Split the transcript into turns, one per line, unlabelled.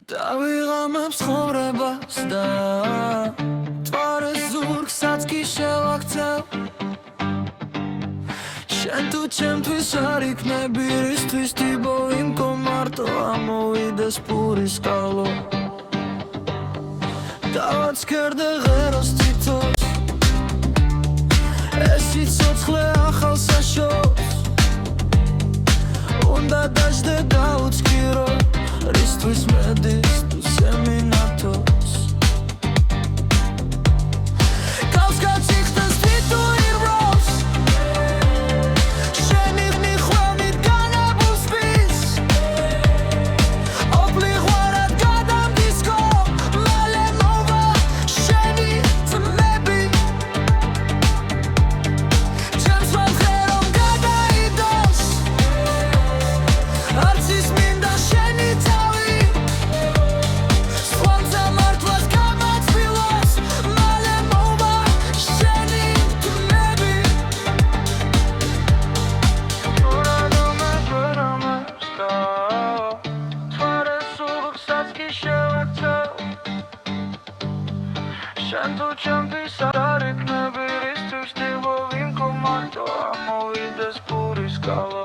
დავიღამებ ცხოვრებას და თვარეს ზურგსაც კი შევაქცევ შენ თუ ჩემთვის არ იქნები რისთვის თიბოიმკო მარტო ამოვიდეს პურის ყალო დავაცქერდე ღეროს თითოს ეს სიცოცხლე ახალ საშოს უნდა დაждე გაუცქირო რისთვის მედის თუ სემინათოს გავს გაჩიხდეს თვითო იროს შენი ხნი ხვამით განაბუსპის ოპლიღვარად გადამდისკო მალე მოვა შენი ძმები ჩემს მომღერომ გადაიდოს არც ის მინდა შენი თავი სვანძა მართლაც გამაწვილოს მალე მოვა შენი ძმები ვერამებს და თვარეს ზურგსაც კი შევაქცევ შენ თუ ჩემთვის არ იქნები რისთვის თიბოვიმკო მარტო ამოვიდეს პურის ყალო